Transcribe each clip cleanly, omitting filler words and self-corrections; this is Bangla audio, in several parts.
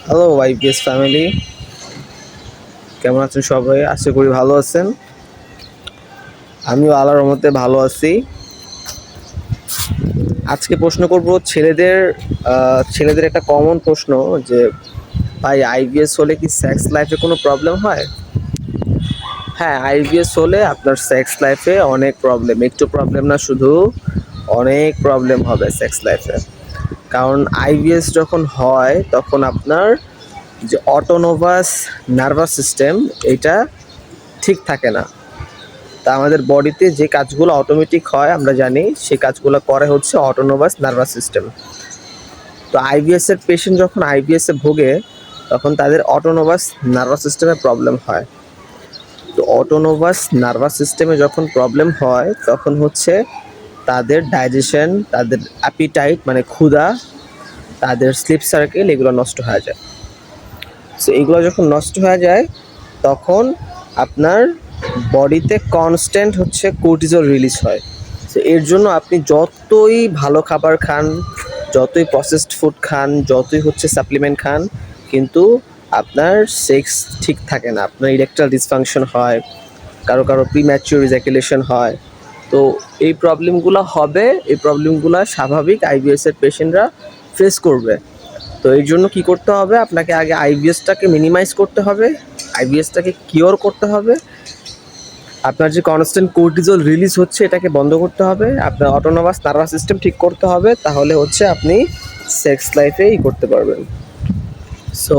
হ্যালো ওয়াইপিএস ফ্যামিলি, কেমন আছেন সবাই? আশা করি ভালো আছেন। আমিও আল্লাহর রহমতে ভালো আছি। আজকে প্রশ্ন করব ছেলেদের একটা কমন প্রশ্ন যে ভাই, আইবিএস হলে কি সেক্স লাইফে কোনো প্রবলেম হয়? হ্যাঁ, আইবিএস হলে আপনার সেক্স লাইফে অনেক প্রবলেম, একটু প্রবলেম না, শুধু অনেক প্রবলেম হবে সেক্স লাইফে। কারণ আইবিএস যখন হয় তখন আপনার যে অটোনোভাস নার্ভাস সিস্টেম, এটা ঠিক থাকে না। তা আমাদের বডিতে যে কাজগুলো অটোমেটিক হয় আমরা জানি, সেই কাজগুলো করে হচ্ছে অটোনোভাস নার্ভাস সিস্টেম। তো আইবিএসের পেশেন্ট যখন আইবিএসে ভোগে তখন তাদের অটোনোভাস নার্ভাস সিস্টেমে প্রবলেম হয়। তো অটোনোভাস নার্ভাস সিস্টেমে যখন প্রবলেম হয় তখন হচ্ছে তাদের ডাইজেশন, তাদের অ্যাপিটাইট মানে ক্ষুধা, তাদের স্লিপ সার্কেল এগুলো নষ্ট হয়ে যায়। সো এগুলো যখন নষ্ট হয়ে যায় তখন আপনার বডিতে কনস্ট্যান্ট হচ্ছে কোর্টিজল রিলিজ হয়। তো এর জন্য আপনি যতই ভালো খাবার খান, যতই প্রসেসড ফুড খান, যতই হচ্ছে সাপ্লিমেন্ট খান, কিন্তু আপনার সেক্স ঠিক থাকে না, আপনার ইরেকটাইল ডিসফাংশন হয়, কারো কারো প্রিম্যাচিউর ইজাকুলেশন হয়। তো এই প্রবলেমগুলো হবে, এই প্রবলেমগুলো স্বাভাবিক আইবিএসের পেশেন্টরা ফেস করবে। তো এই জন্য কী করতে হবে, আপনাকে আগে আইবিএসটাকে মিনিমাইজ করতে হবে, আইবিএসটাকে কিওর করতে হবে। আপনার যে কনস্ট্যান্ট কোর্টিজল রিলিজ হচ্ছে এটাকে বন্ধ করতে হবে, আপনার অটোনোমাস নার্ভাস সিস্টেম ঠিক করতে হবে, তাহলে হচ্ছে আপনি সেক্স লাইফেই করতে পারবেন। সো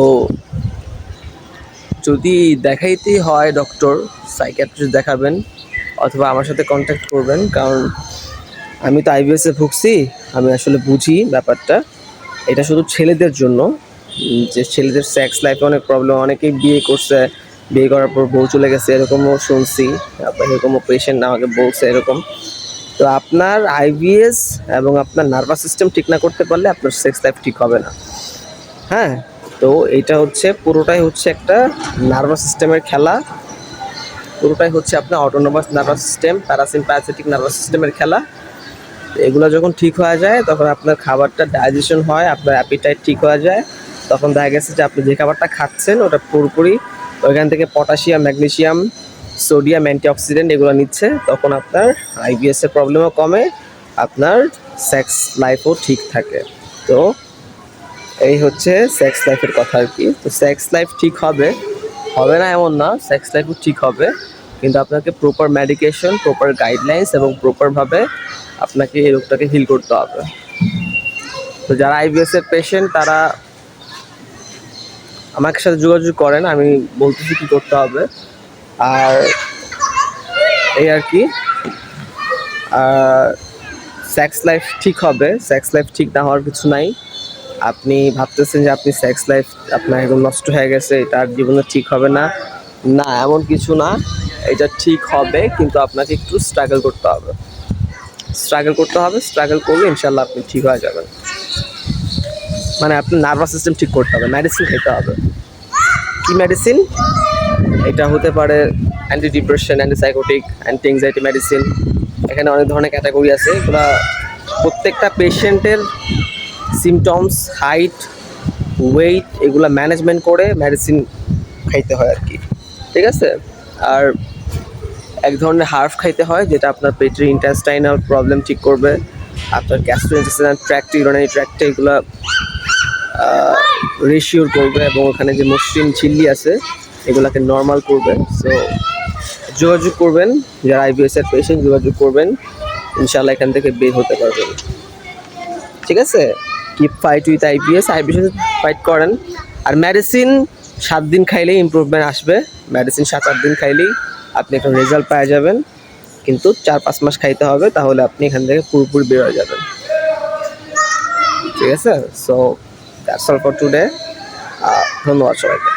যদি দেখাইতেই হয় ডক্টর, সাইকিয়াট্রিস্ট দেখাবেন অথবা আমার সাথে কন্ট্যাক্ট করবেন, কারণ আমি তো আইবিএসে ভুগছি, আমি আসলে বুঝি ব্যাপারটা। এটা শুধু ছেলেদের জন্য, যে ছেলেদের সেক্স লাইফে অনেক প্রবলেম, অনেকেই বিয়ে করছে, বিয়ে করার পর বউ চলে গেছে, এরকমও শুনছি, এরকমও পেশেন্ট আমাকে বলছে এরকম। তো আপনার আইবিএস এবং আপনার নার্ভাস সিস্টেম ঠিক না করতে পারলে আপনার সেক্স লাইফ ঠিক হবে না। হ্যাঁ, তো এটা হচ্ছে পুরোটাই হচ্ছে একটা নার্ভাস সিস্টেমের খেলা, পুরোটাই হচ্ছে আপনার autonomous nervous system, parasympathetic nervous সিস্টেমের খেলা। এগুলো যখন ঠিক হয়ে যায় তখন আপনার খাবারটা ডাইজেশন হয়, আপনার অ্যাপিটাইট ঠিক হয়ে যায়, তখন দেখা গেছে যে আপনি যে খাবারটা খাচ্ছেন ওটা পুরোপুরি ওইখান থেকে পটাশিয়াম, ম্যাগনেসিয়াম, সোডিয়াম, অ্যান্টিঅক্সিডেন্ট এগুলো নিচ্ছে, তখন আপনার আইবিএসের প্রবলেমও কমে, আপনার সেক্স লাইফও ঠিক থাকে। তো এই হচ্ছে সেক্স লাইফের কথা আর কি। তো সেক্স লাইফ ঠিক হবে, হবে না এমন না, সেক্স লাইফও ঠিক হবে, কিন্তু আপনাকে প্রপার মেডিকেশন, প্রপার গাইডলাইন্স এবং প্রপারভাবে আপনাকে এই রোগটাকে হিল করতে হবে। তো যারা আইবিএসের পেশেন্ট তারা আমার সাথে যোগাযোগ করেন, আমি বলতেছি কী করতে হবে। আর এই আর কি, সেক্স লাইফ ঠিক হবে, সেক্স লাইফ ঠিক না হওয়ার কিছু নাই। আপনি ভাবতেছেন যে আপনি সেক্স লাইফ আপনার একদম নষ্ট হয়ে গেছে, এটা আর জীবনে ঠিক হবে না, না এমন কিছু না, এটা ঠিক হবে, কিন্তু আপনাকে একটু স্ট্রাগল করতে হবে, স্ট্রাগল করলে ইনশাল্লাহ আপনি ঠিক হয়ে যাবেন। মানে আপনার নার্ভাস সিস্টেম ঠিক করতে হবে, মেডিসিন খেতে হবে। কি মেডিসিন? এটা হতে পারে anti depression, antipsychotic, anti anxiety medicine, এখানে অনেক ধরনের ক্যাটাগরি আছে। এগুলো প্রত্যেকটা পেশেন্টের সিমটমস, হাইট, ওয়েট এগুলো ম্যানেজমেন্ট করে মেডিসিন খাইতে হয় আর কি, ঠিক আছে? আর এক ধরনের হার্ফ খাইতে হয় যেটা আপনার পেটের ইন্টেস্টাইনাল প্রবলেম ঠিক করবে, আপনার গ্যাস্ট্রোইন্টেস্টাইনাল ট্র্যাক্ট, ইউরিনারি ট্র্যাক্টে এগুলো রেশিওর করবে, এবং ওখানে যে মসৃণ ঝিল্লি আছে এগুলোকে নর্মাল করবে। সো যোগাযোগ করবেন, যারা আইবিএসের পেশেন্ট যোগাযোগ করবেন, ইনশাল্লাহ এখান থেকে বের হতে পারবেন, ঠিক আছে? Keep fight with IBS, IBS fight করেন। আর মেডিসিন 7 দিন খাইলেই ইমপ্রুভমেন্ট আসবে, মেডিসিন 7-8 দিন খাইলেই আপনি একটা রেজাল্ট পাওয়া যাবেন, কিন্তু 4-5 মাস খাইতে হবে, তাহলে আপনি এখান থেকে পুরোপুরি বের হয়ে যাবেন, ঠিক আছে? So that's all for today. ধন্যবাদ সবাইকে।